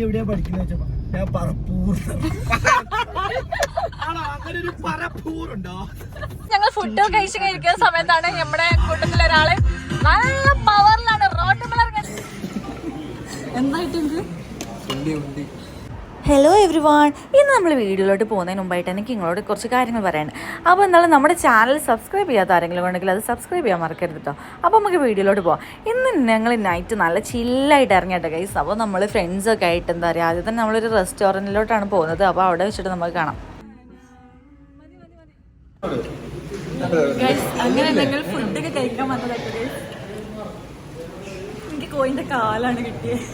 എവിടെയാ പഠിക്കുന്ന വെച്ചപ്പോ ഞാൻ പറപ്പൂർ. ഞങ്ങൾ ഫുഡ് കഴിച്ച് കഴിക്കുന്ന സമയത്താണ് നമ്മുടെ കൂട്ടത്തിലെ ഒരാള് നല്ല പവറിലാണ് എന്തായിട്ട്. ഹലോ എവ്രി വൺ, ഇന്ന് നമ്മൾ വീഡിയോയിലോട്ട് പോകുന്നതിന് മുമ്പായിട്ട് എനിക്ക് നിങ്ങളോട് കുറച്ച് കാര്യങ്ങൾ പറയാനുണ്ട്. അപ്പോൾ എന്നാലും നമ്മുടെ ചാനൽ സബ്സ്ക്രൈബ് ചെയ്യാത്ത ആരെങ്കിലും ഉണ്ടെങ്കിൽ അത് സബ്സ്ക്രൈബ് ചെയ്യാൻ മറക്കരുത് കേട്ടോ. അപ്പോൾ നമുക്ക് വീഡിയോയിലോട്ട് പോകാം. ഇന്ന് ഞങ്ങൾ നൈറ്റ് നല്ല ചില്ലായിട്ട് ഇറങ്ങിയിട്ട് ഗൈസ്. അപ്പോൾ നമ്മൾ ഫ്രണ്ട്സൊക്കെ ആയിട്ട് എന്താ പറയുക, ആദ്യം തന്നെ നമ്മളൊരു റെസ്റ്റോറൻറ്റിലോട്ടാണ് പോകുന്നത്. അപ്പോൾ അവിടെ വെച്ചിട്ട് നമുക്ക് കാണാം. അങ്ങനെ എന്തെങ്കിലും ഫുഡൊക്കെ കഴിക്കാൻ വന്നതൊക്കെ ഗൈസ്. എനിക്ക് കോയിൻ്റെ കാലാണ് കിട്ടിയത്.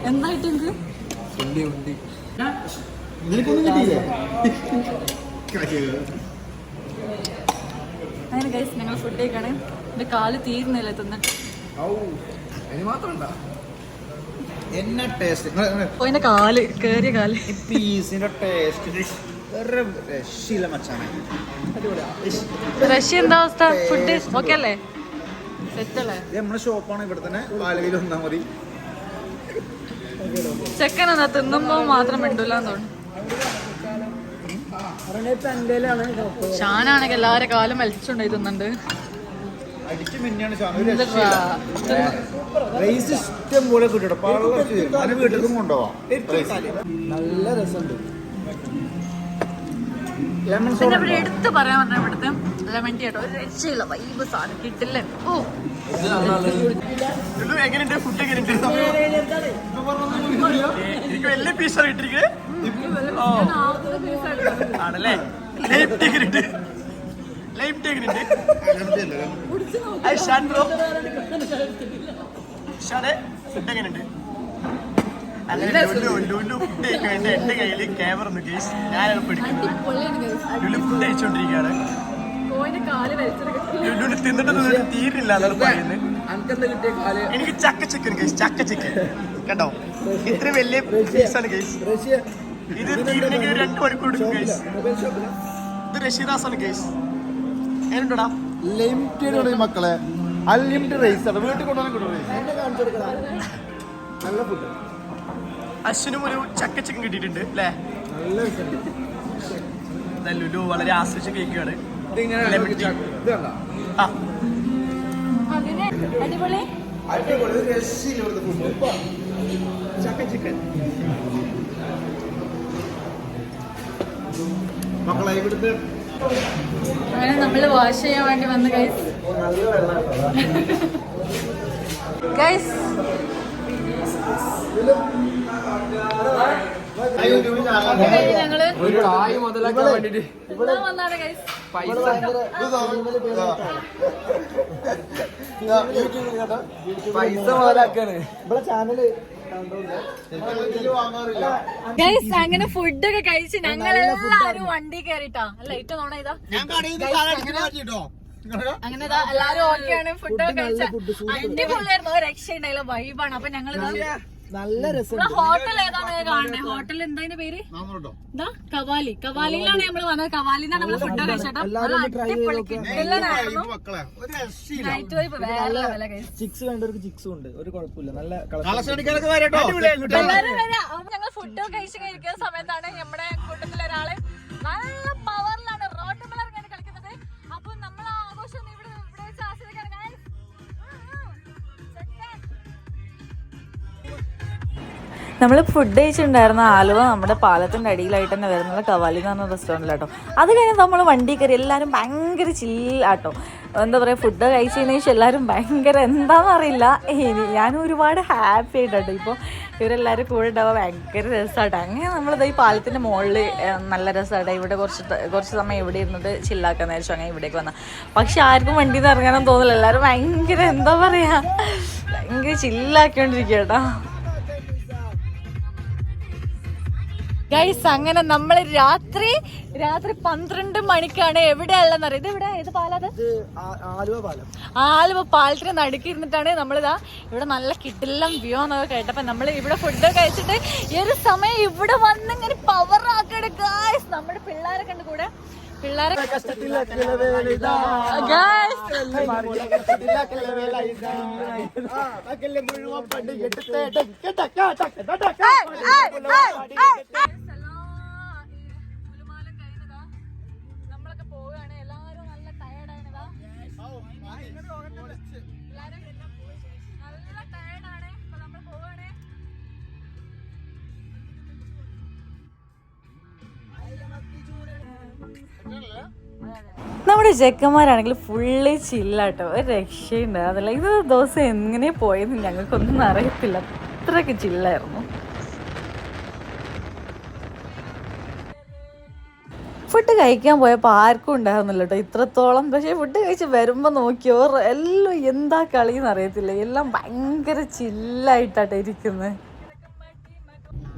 എന്തായിട്ട് അങ്ങനെ ഗൈസ് ഞങ്ങൾ ഫുഡ് കഴിക്കണേ. എന്റെ കാല് തീരുന്നില്ല തിന്നിട്ട്. കോയിന്റെ കാല് കേറിയ കാല് പീസിന്റെ ടേസ്റ്റ് റഷ്യ എന്താ അവസ്ഥ? ഫുഡ് ഓക്കെ അല്ലേ? സെറ്റ് അല്ലേ? നമ്മുടെ ഷോപ്പാണ് ഇവിടെ തന്നെ, പാലവിയിൽ വന്നാൽ മതി. ചെക്കൻ എന്നാ തിന്നുമ്പോ മാത്രം മിണ്ടൂലെന്ന് തോന്നുന്നു. ഷാനാണെങ്കിൽ എല്ലാവരും കാലം വലിച്ചുണ്ടായി തിന്നുണ്ട്. ഇഷ്ടം പോലെ വീട്ടിലും കൊണ്ടുപോവാം. നല്ല രസമുണ്ട്. പിന്നെ ഇവിടെ എടുത്ത് പറയാൻ പറഞ്ഞ ഇവിടുത്തെ ലെമൺ ടീ കേട്ടോ, ഒരു രക്ഷയില്ല വൈബ് സാധനം കിട്ടില്ലേ. ഓ എങ്ങനെയുണ്ട് ഫുഡ്? എങ്ങനെയുണ്ട്? എനിക്ക് വലിയ പീസാണ് ഇട്ടിരിക്കുന്നത് ആണല്ലേ. ലൈം ടീ എങ്ങനെയുണ്ട്? ലൈം ടീ എങ്ങനെയുണ്ട്? ഫുഡ് എങ്ങനെയുണ്ട്? അങ്ങനെ എന്റെ കയ്യില് ക്യാമറ ഒന്ന് കേസ് ഞാനാണ് പിടിക്കുന്നത്. ലുലു ഫുഡ് കഴിച്ചോണ്ടിരിക്കുകയാണ്. ലുലുവിന് തിന്നിട്ട് തീരില്ല എന്നാണ് പറയുന്നത്. എനിക്ക് ചക്ക ചിക്കൻ കേസ്, ചക്ക ചിക്കൻ കണ്ടോ, ഇത്ര വലിയ പീസാണ് കേസ്. ഇത് തീരുന്നെങ്കിൽ 2 മണിക്കൂർ എടുക്കും കേസ്. ഇത് റഷീദാസാണ് കേസ്. എങ്ങനെയുണ്ടോടാ? ലിമിറ്റഡ് മക്കളെ, അൺലിമിറ്റഡ് റൈസ് ആണ്. വീട്ടിൽ കൊണ്ടുപോകാൻ നല്ല ഫുഡ്. അശ്വിനും ഒരു ചക്ക ചിക്കൻ കിട്ടിയിട്ടുണ്ട് അല്ലേ? ലുലു വളരെ ആസ്വദിച്ച് കഴിക്കുകയാണ്. മക്കളെ ഇവിടുത്തെ അങ്ങനെ നമ്മള് വാഷ് ചെയ്യാൻ വേണ്ടി വന്ന് ഗൈസ്. ഗൈസ് ഞങ്ങള് മുതലാക്കാൻ വേണ്ടിട്ട് വന്നാണ് ഗൈസ്. പൈസ മുതലാക്കാണ് ഇവിടെ ചാനല്. ഗൈസ് അങ്ങനെ ഫുഡൊക്കെ കഴിച്ച് ഞങ്ങളെല്ലാരും വണ്ടി കയറിട്ടാ. ലൈറ്റ് നോണ ഇതാ അങ്ങനെ എല്ലാരും ഓക്കെയാണ്. ഫുഡൊക്കെ കഴിച്ച അടിപൊളിയായിരുന്നു. രക്ഷയുണ്ടായില്ല, വൈബാണ്. അപ്പൊ ഞങ്ങളിതാ നല്ല രസം. ഹോട്ടൽ ഏതാണ് കാണണേ? ഹോട്ടൽ എന്താ പേര്? കവാലി. കവാലിയിലാണ് നമ്മള് വന്നത്. കവാലിന്നാണ് നമ്മള് ഫുഡ് കഴിച്ചോട്ടോ. നൈറ്റ് വൈബ് വേറെ ലെവലാ ഗൈസ്. ചിക്സ് വേണ്ടവർക്ക് ചിക്സും ഉണ്ട്, ഒരു കുഴപ്പമില്ല. നല്ല ഞങ്ങൾ ഫുഡ് കഴിച്ച് കഴിക്കുന്ന സമയത്താണ് നമ്മുടെ കൂട്ടത്തിലെ ഒരാള് നല്ല പവറിലാണ് റോഡ് ഇറങ്ങി കളിക്കുന്നത്. അപ്പൊ നമ്മൾ ആഘോഷം ഇവിടെ വെച്ച് ആസ്വദിക്കാൻ നമ്മൾ ഫുഡ് കഴിച്ചിട്ടുണ്ടായിരുന്ന ആലുവ നമ്മുടെ പാലത്തിൻ്റെ അടിയിലായിട്ട് തന്നെ വരുന്നത് കവാലി എന്ന് പറഞ്ഞ റെസ്റ്റോറൻറ്റിലാട്ടോ. അത് കഴിഞ്ഞ് നമ്മൾ വണ്ടി കയറി എല്ലാവരും ഭയങ്കര ചില്ലാട്ടോ. എന്താ പറയുക, ഫുഡ് കഴിച്ചതിന് ശേഷം എല്ലാവരും ഭയങ്കര എന്താണെന്നറിയില്ല, ഞാനും ഒരുപാട് ഹാപ്പി ആയിട്ടോ. ഇപ്പോൾ ഇവരെല്ലാവരും കൂടെ ഉണ്ടാവുക ഭയങ്കര രസമാട്ടോ. അങ്ങനെ നമ്മളിത് ഈ പാലത്തിൻ്റെ മുകളിൽ നല്ല രസമാട്ടോ. ഇവിടെ കുറച്ച് സമയം ഇവിടെ ഇരുന്നിട്ട് ചില്ലാക്കാൻ നേരിച്ചു അങ്ങനെ ഇവിടേക്ക് വന്നാൽ. പക്ഷെ ആർക്കും വണ്ടിയിൽ നിന്ന് ഇറങ്ങാനൊന്നും തോന്നില്ല. എല്ലാവരും ഭയങ്കര എന്താ പറയുക, ഭയങ്കര ചില്ലാക്കിക്കൊണ്ടിരിക്കുക കേട്ടോ. ഗൈസ് അങ്ങനെ നമ്മൾ രാത്രി 12 മണിക്കാണ് എവിടെയുള്ളതെന്ന് അറിയാം. ഇത് ഇവിടെ ഏത് പാലത്? ആലുവ പാലത്തിന് നടുക്കിരുന്നിട്ടാണ് നമ്മളിതാ ഇവിടെ നല്ല കിടിലം വ്യൂ എന്നൊക്കെ കേട്ടപ്പോ നമ്മൾ ഇവിടെ ഫുഡ് കഴിച്ചിട്ട് ഈ ഒരു സമയം ഇവിടെ വന്ന് ഇങ്ങനെ പവർ ആക്കണ ഗൈസ്. നമ്മുടെ പിള്ളേരെ കണ്ട് കൂടെ പിള്ളേരെ നമ്മളൊക്കെ പോവുകയാണ്. എല്ലാരും നല്ല ടയർഡാണിതാ. നല്ല ടയർഡാണ്. ഇപ്പൊ നമ്മൾ പോവുകയാണ്. നമ്മുടെ ചെക്കന്മാരാണെങ്കിൽ ഫുള്ളി ചില്ലാട്ടോ, ഒരു രക്ഷയുണ്ട്. അതല്ല ഇത് ദിവസം എങ്ങനെ പോയെന്ന് ഞങ്ങൾക്കൊന്നും അറിയത്തില്ല, അത്രയ്ക്ക് ചില്ലായിരുന്നു. ഫുഡ് കഴിക്കാൻ പോയപ്പോൾ ആർക്കും ഉണ്ടായിരുന്നില്ല കേട്ടോ ഇത്രത്തോളം. പക്ഷേ ഫുഡ് കഴിച്ച് വരുമ്പോൾ നോക്കിയോ എല്ലാം എന്താ കളിയെന്ന് അറിയത്തില്ല, എല്ലാം ഭയങ്കര ചില്ലായിട്ടാട്ടോ ഇരിക്കുന്നത്.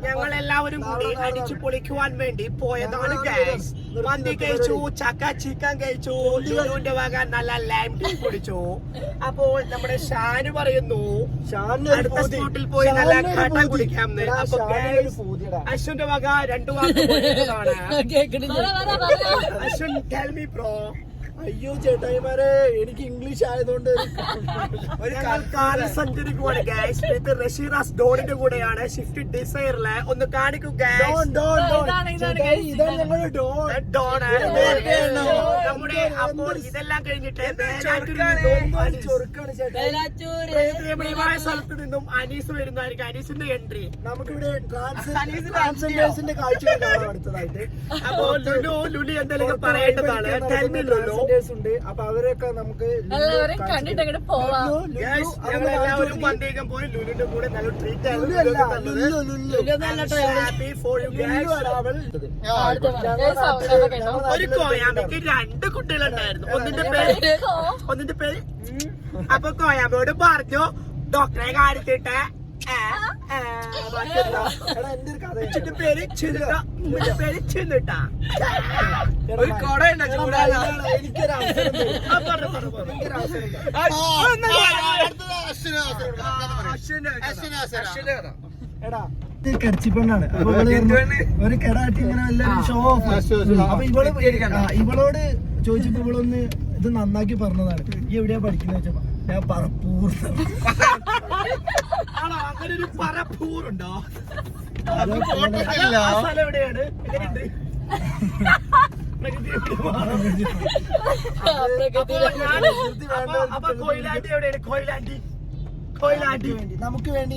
ഞങ്ങൾ എല്ലാവരും കൂടി അടിച്ചു പൊളിക്കുവാൻ വേണ്ടി പോയതാണ് ഗൈസ്. മന്തി കഴിച്ചു, ചക്ക ചിക്കൻ കഴിച്ചു, ലുലുവിന്റെ വക നല്ല ലൈം ടീ കുടിച്ചു. അപ്പോൾ നമ്മുടെ ഷാന് പറയുന്നു അടുത്ത സ്പോട്ടിൽ പോയി നല്ല കട്ട കുടിക്കാമെന്ന്. അപ്പൊ അശ്വന്റെ വക 2 വാക്ക് അശ്വൻ ടെൽ മീ ബ്രോ. അയ്യോ ചേട്ടായിമാരെ, എനിക്ക് ഇംഗ്ലീഷ് ആയതുകൊണ്ട് സഞ്ചരിക്കുവാണ് ഗൈസ്. ഇത് റഷീറാസ് ഡോണിന്റെ കൂടെയാണ് ഷിഫ്റ്റ് ഡിസൈറിലെ. ഒന്ന് കാണിക്കൂ ഗൈസ്. നമ്മുടെ അപ്പോൾ ഇതെല്ലാം കഴിഞ്ഞിട്ട് സ്ഥലത്ത് നിന്നും അനീസ് വരുന്നതായിരിക്കും. അനീസിന്റെ എൻട്രി നമുക്കിവിടെ ട്രാൻസ്ജെൻഡേഴ്സിന്റെ കാഴ്ചകൾ കാണാം അടുത്തതായിട്ട്. അപ്പോൾ ലുലു എന്തെങ്കിലും പറയേണ്ടതാണ്. ഉണ്ട്. അപ്പൊ അവരൊക്കെ നമുക്ക് കണ്ടിട്ട് എല്ലാവരും വന്നേക്കാൻ പോയി ലുലുവിന്റെ കൂടെ നല്ല ട്രീറ്റ് ഒരു കോയാമ്പയ്ക്ക് 2 കുട്ടികളുണ്ടായിരുന്നു. ഒന്നിന്റെ പേര് അപ്പൊ കോയാമ്പയോട് പറഞ്ഞു ഡോക്ടറെ കാണിച്ചിട്ട് പേര് ചിന്നിട്ടാ ഒരു കൊട എടാ കടിച്ചിപ്പെണ്ണാണ്. ഒരു കെടാട്ടി ഇങ്ങനെ എല്ലാരും ഷോ ഓഫ്. അപ്പൊ ഇവളോട് ചോദിച്ചപ്പോ ഇവളൊന്ന് ഇത് നന്നാക്കി പറഞ്ഞതാണ്. ഈ എവിടെയാ പഠിക്കുന്ന വെച്ചപ്പോ ഞാൻ പറപ്പൂർ. അങ്ങനെ ഒരു പറപ്പൂറുണ്ടോ? എവിടെയാണ്? അപ്പൊ കൊയിലാണ്ടി എവിടെയാണ്? കൊയിലാണ്ടി നമുക്ക് വേണ്ടി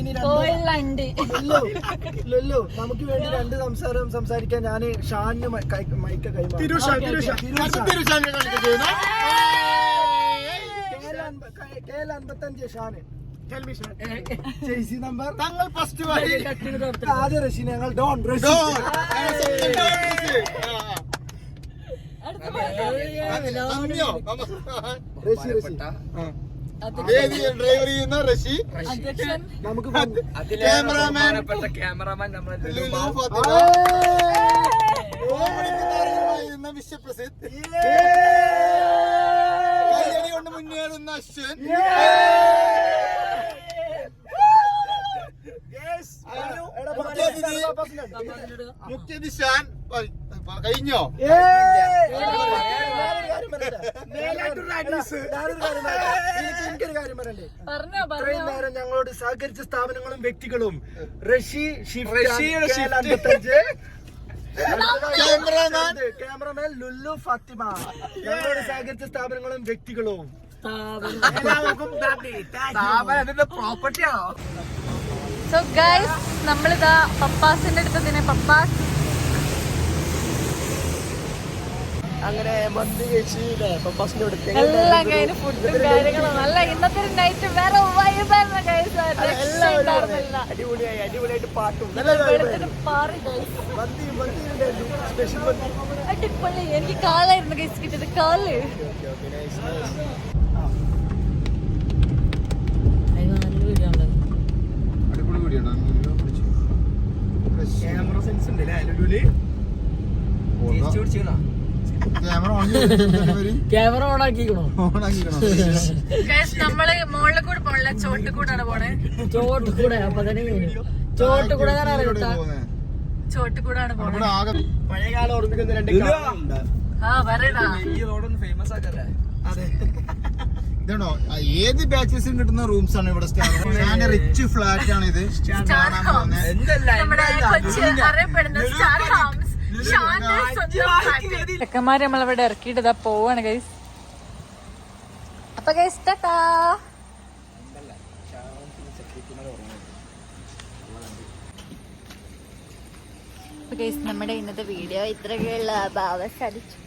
നമുക്ക് വേണ്ടി 2 സംസാരിക്കാൻ ഞാൻ ഷാനിന് മൈക്ക് കൈമാറി. KL55 ഷാന് ജെയ്സി നമ്പർ തങ്ങൾ ഫസ്റ്റ് ആദ്യ റഷി. ഞങ്ങൾ ഡോൺ റഷി. ഡ്രൈവർ ചെയ്യുന്ന റഷി. നമുക്ക് ക്യാമറാമാൻ വിശ്വപ്രസിദ്ധ് കൊണ്ട് മുന്നേറുന്ന അശ്വൻ. മുഖ്യതി ഷാൻ കഴിഞ്ഞോ? എനിക്കൊരു കാര്യം പറയണ്ടേ? ഇത്രയും നേരം ഞങ്ങളോട് സഹകരിച്ച സ്ഥാപനങ്ങളും വ്യക്തികളും റഷി, ക്യാമറമാൻ ലുല്ലു, ഫാത്തിമ, ഞങ്ങളോട് സഹകരിച്ച സ്ഥാപനങ്ങളും വ്യക്തികളും പ്രോപ്പർട്ടിയാണോ? സോ ഗൈസ് നമ്മളിതാ പപ്പാസിന്റെ അടുത്ത് പപ്പാസ് അങ്ങനെ മന്തി കഴിച്ച് പപ്പാസിന്റെ അടുത്ത് എല്ലാം കഴിഞ്ഞ് ഫുഡും കാര്യങ്ങളും നല്ല. ഇന്നത്തെ നൈറ്റ് വേറെ വൈബായിരുന്നു ഗൈസ്. അടിപൊളിയായിട്ട് പാട്ടും അടിപൊളി. എനിക്ക് കാലായിരുന്നു ഗൈസ് കിട്ടിയത്, കാല്. ക്യാമറ സെൻസ് ഉണ്ട് ക്യാമറ ഓൺ ആക്കിക്കണോ? നമ്മള് മുകളിൽ കൂടെ പോണില്ല, ചോട്ടിൽ കൂടാണ് പോണേ. ചോട്ട് കൂടെ അപ്പൊ തന്നെ ചോട്ട് കൂടെ ചോട്ടിൽ കൂടാണ് പോണേ. പഴയകാലം ഓർമ്മിക്കുന്ന രണ്ട് പറയടാ. ഫേമസ് ആക്കല്ലേ? അതെ. ഇതാണോ ഏത് ബാച്ചസിനും കിട്ടുന്ന റൂംസ് ആണ് ഇവിടെ. സ്റ്റാർ റിച്ച് ഫ്ലാറ്റ് ആണ് ഇത്. നമ്മുടെ കൊച്ചി അറിയപ്പെടുന്ന സ്റ്റാർ ഹോംസ്. ചെക്കന്മാര് നമ്മളവിടെ ഇറക്കിയിട്ട് ഇതാ പോവാണ് ഗൈസ്. അപ്പൊ ഗൈസ് ടാറ്റാ. നമ്മുടെ ഇന്നത്തെ വീഡിയോ ഇത്രയൊക്കെയുള്ള അവസാനിച്ചു.